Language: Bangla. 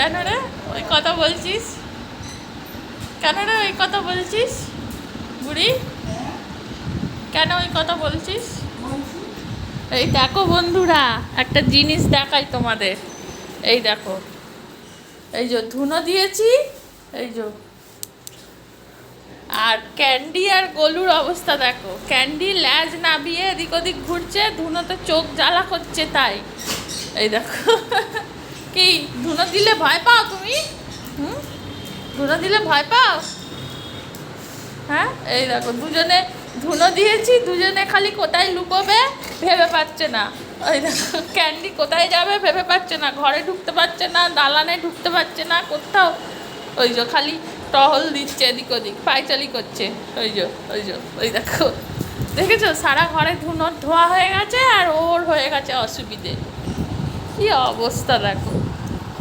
কেন রে ওই কথা বলছিস? কেন রে ওই কথা বলছিস বুড়ি? কেন ওই কথা বলছিস? এই দেখো বন্ধুরা, একটা জিনিস দেখাই তোমাদের। এই দেখো, এই যে ধুনো দিয়েছি, এই যে। আর ক্যান্ডি আর গলুর অবস্থা দেখো। ক্যান্ডি ল্যাজ নাবিয়ে এদিক ওদিক ঘুরছে, ধুনোতে চোখ জ্বালা করছে তাই। এই দেখো। কি ধুনো দিলে ভয় পাও তুমি? হুম, ধুনো দিলে ভয় পাও? হ্যাঁ, এই দেখো দুজনে ধুনো দিয়েছি, দুজনে খালি কোথায় লুকোবে ভেবে পাচ্ছে না। ওই দেখো ক্যান্ডি কোথায় যাবে ভেবে পাচ্ছে না, ঘরে ঢুকতে পারছে না, দালানে ঢুকতে পারছে না, কোথাও। ওই যে খালি টহল দিচ্ছে এদিক ওদিক, পায়চালি করছে। ওই দেখো, দেখেছো সারা ঘরে ধুনো ধোয়া হয়ে গেছে আর ওর হয়ে গেছে অসুবিধে। কি অবস্থা দেখো।